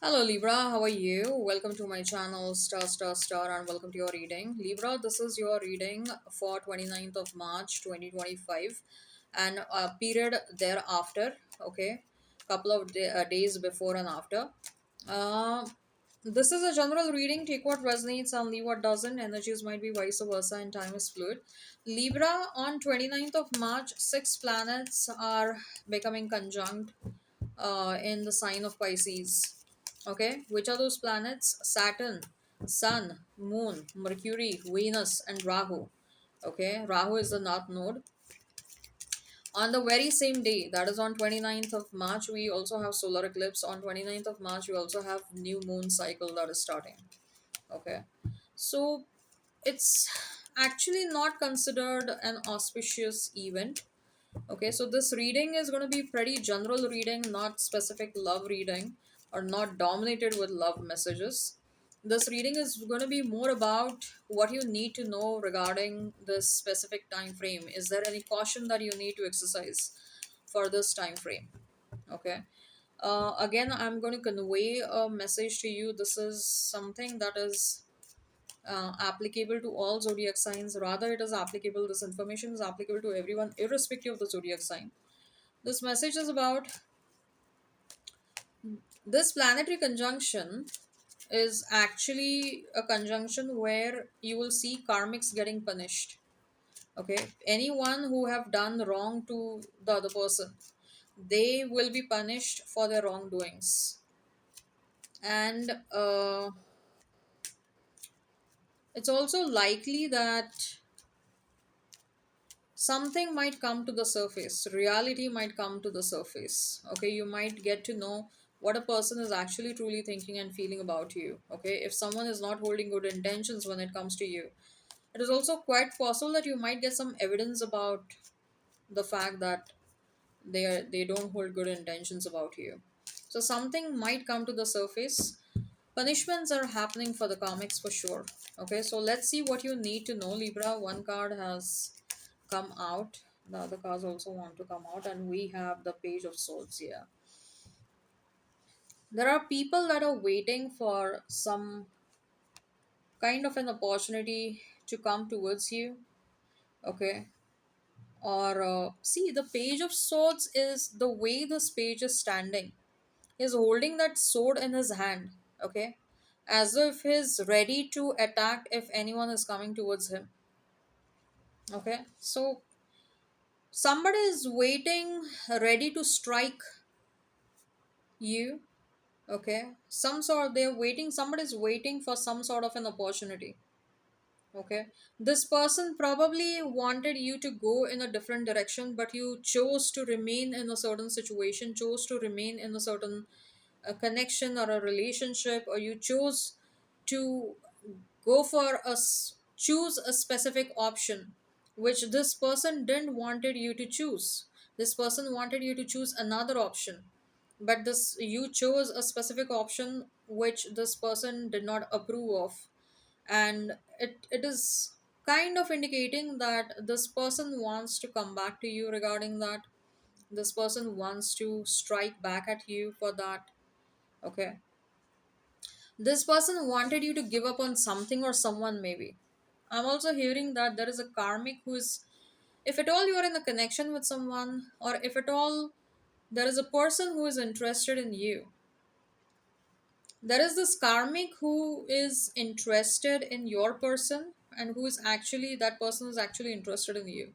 Hello Libra, how are you? Welcome to my channel Star Star Star and welcome to your reading. Libra, this is your reading for 29th of March 2025 and a period thereafter, okay? Couple of days before and after. Uh, this is a general reading. Take what resonates and leave what doesn't. Energies might be vice versa and time is fluid. Libra, on 29th of March, six planets are becoming conjunct in the sign of Pisces. Okay, which are those planets? Saturn, Sun, Moon, Mercury, Venus, and Rahu. Okay, Rahu is the North Node. On the very same day, that is on 29th of March, we also have solar eclipse. On 29th of March, we also have new moon cycle that is starting. Okay, so it's actually not considered an auspicious event. Okay, so this reading is going to be pretty general reading, not specific love reading or not dominated with love messages. This reading is going to be more about what you need to know regarding this specific time frame. Is there any caution that you need to exercise for this time frame? Okay. Again, I'm going to convey a message to you. This is something that is applicable to all zodiac signs. Rather, it is applicable, this information is applicable to everyone, irrespective of the zodiac sign. This message is about this planetary conjunction is actually a conjunction where you will see karmics getting punished. Okay, anyone who have done wrong to the other person, they will be punished for their wrongdoings. And it's also likely that something might come to the surface, reality might come to the surface. Okay, you might get to know what a person is actually truly thinking and feeling about you. Okay, if someone is not holding good intentions when it comes to you, it is also quite possible that you might get some evidence about the fact that they don't hold good intentions about you. So something might come to the surface. Punishments are happening for the comics for sure. Okay, so let's see what you need to know, Libra. One card has come out, the other cards also want to come out, and we have the Page of Swords here. There are people that are waiting for some kind of an opportunity to come towards you. Okay, or see, the Page of Swords is the way this page is standing. He's holding that sword in his hand. Okay, as if he's ready to attack if anyone is coming towards him. Okay, so somebody is waiting, ready to strike you. Okay, some sort, they're waiting, somebody's waiting for some sort of an opportunity. Okay, this person probably wanted you to go in a different direction, but you chose to remain in a certain situation, chose to remain in a certain connection or a relationship, or you chose to go for choose a specific option which this person didn't wanted you to choose. This person wanted you to choose another option, but this you chose a specific option which this person did not approve of. And it is kind of indicating that this person wants to come back to you regarding that. This person wants to strike back at you for that. Okay, this person wanted you to give up on something or someone, maybe. I'm also hearing that there is a karmic who is, if at all you are in a connection with someone, or if at all there is a person who is interested in you, there is this karmic who is interested in your person, and who is actually, that person is actually interested in you.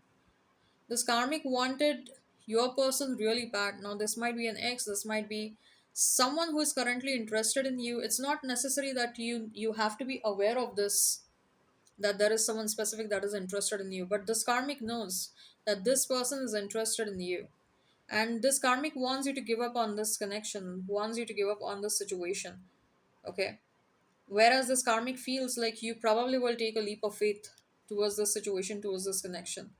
This karmic wanted your person really bad. Now this might be an ex, this might be someone who is currently interested in you. It's not necessary that you have to be aware of this, that there is someone specific that is interested in you, but this karmic knows that this person is interested in you, and this karmic wants you to give up on this connection, wants you to give up on this situation. Okay, whereas this karmic feels like you probably will take a leap of faith towards this situation, towards this connection.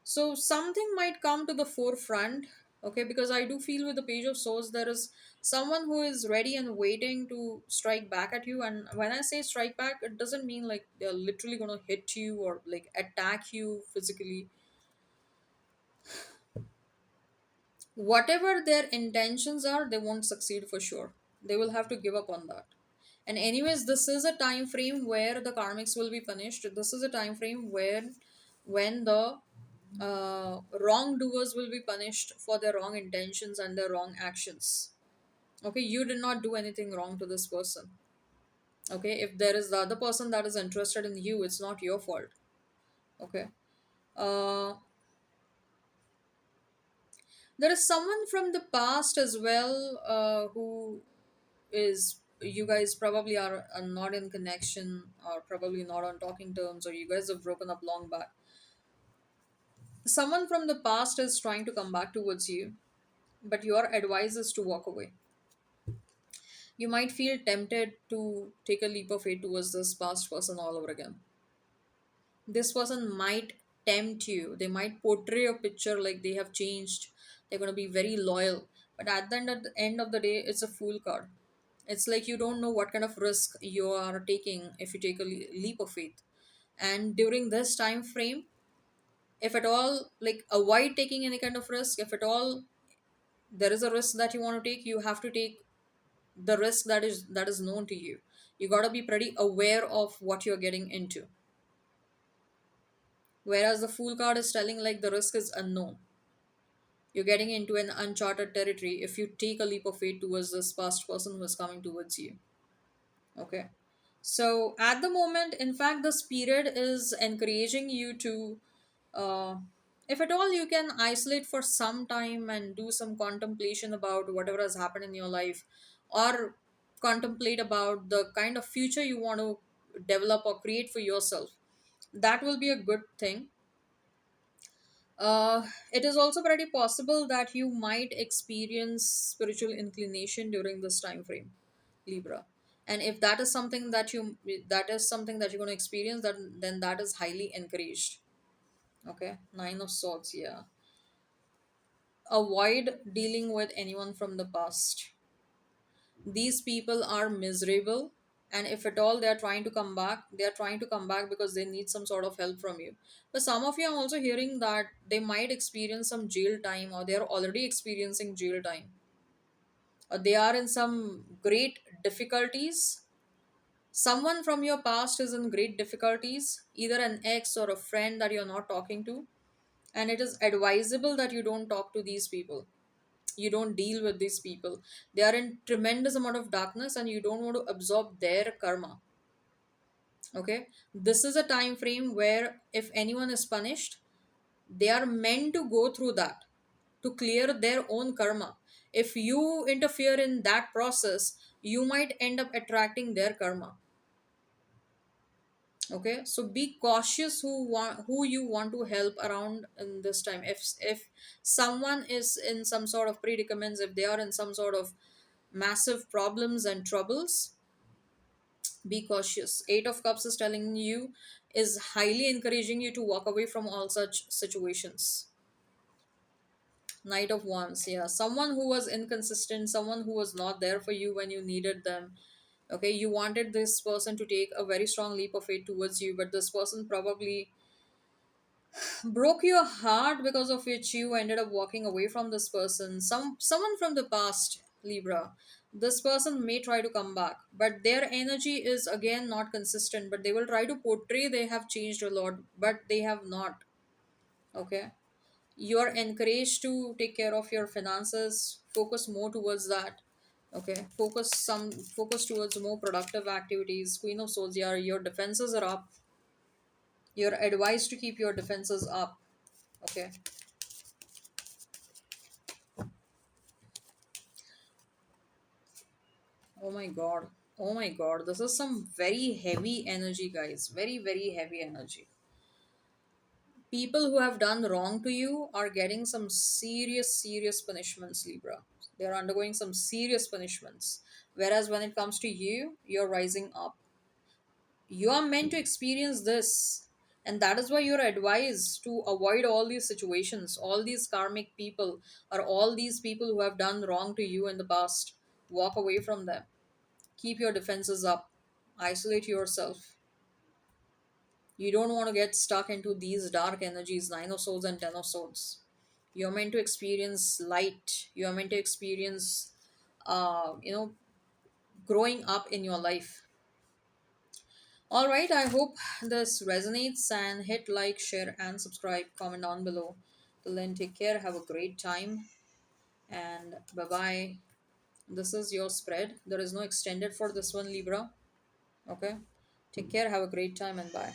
So something might come to the forefront. Okay, because I do feel with the Page of Swords there is someone who is ready and waiting to strike back at you. And when I say strike back, it doesn't mean like they're literally going to hit you or like attack you physically. Whatever their intentions are, they won't succeed for sure. They will have to give up on that. And anyways, this is a time frame where the karmics will be punished. This is a time frame where when the wrongdoers will be punished for their wrong intentions and their wrong actions. Okay, you did not do anything wrong to this person. Okay, if there is the other person that is interested in you, it's not your fault. Okay. uh there is someone from the past as well, who is, you guys probably are not in connection, or probably not on talking terms, or you guys have broken up long back. Someone from the past is trying to come back towards you, but your advice is to walk away. You might feel tempted to take a leap of faith towards this past person all over again. This person might tempt you. They might portray a picture like they have changed. They're going to be very loyal. But at the end of the day, it's a fool card. It's like you don't know what kind of risk you are taking if you take a leap of faith. And during this time frame, if at all, like, avoid taking any kind of risk. If at all there is a risk that you want to take, you have to take the risk that is known to you. You got to be pretty aware of what you're getting into. Whereas the fool card is telling like the risk is unknown. You're getting into an uncharted territory if you take a leap of faith towards this past person who is coming towards you. Okay. So at the moment, in fact, the spirit is encouraging you to, uh, if at all, you can isolate for some time and do some contemplation about whatever has happened in your life, or contemplate about the kind of future you want to develop or create for yourself. That will be a good thing. It is also pretty possible that you might experience spiritual inclination during this time frame, Libra. And if that is something that you're going to experience, then that is highly encouraged. Okay, Nine of Swords. Yeah, avoid dealing with anyone from the past. These people are miserable, and if at all they are trying to come back because they need some sort of help from you. But some of you, I'm also hearing that they might experience some jail time, or they are already experiencing jail time, or they are in some great difficulties. Someone from your past is in great difficulties, either an ex or a friend that you're not talking to, and it is advisable that you don't talk to these people. You don't deal with these people. They are in tremendous amount of darkness, and you don't want to absorb their karma. Okay, this is a time frame where if anyone is punished, they are meant to go through that to clear their own karma. If you interfere in that process, you might end up attracting their karma. Okay, so be cautious who you want to help around in this time. If someone is in some sort of predicaments, if they are in some sort of massive problems and troubles, be cautious. Eight of Cups is telling you, is highly encouraging you to walk away from all such situations. Knight of Wands, yeah, someone who was inconsistent, someone who was not there for you when you needed them. Okay, you wanted this person to take a very strong leap of faith towards you, but this person probably broke your heart, because of which you ended up walking away from this person. Someone from the past, Libra. This person may try to come back, but their energy is again not consistent, but they will try to portray they have changed a lot, but they have not. Okay, you are encouraged to take care of your finances, focus more towards that. Okay, focus towards more productive activities. Queen of Swords, your defenses are up. You're advised to keep your defenses up. Okay. Oh my god. Oh my god. This is some very heavy energy, guys. Very, very heavy energy. People who have done wrong to you are getting some serious, serious punishments, Libra. They're undergoing some serious punishments. Whereas when it comes to you, you're rising up. You are meant to experience this. And that is why you're advised to avoid all these situations, all these karmic people, or all these people who have done wrong to you in the past. Walk away from them. Keep your defenses up. Isolate yourself. You don't want to get stuck into these dark energies, Nine of Swords and Ten of Swords. You're meant to experience light. You're meant to experience, uh, you know, growing up in your life. All right, I hope this resonates, and hit like, share, and subscribe. Comment down below. Till then, take care. Have a great time, and bye bye. This is your spread. There is no extended for this one, Libra. Okay. Take care. Have a great time, and bye.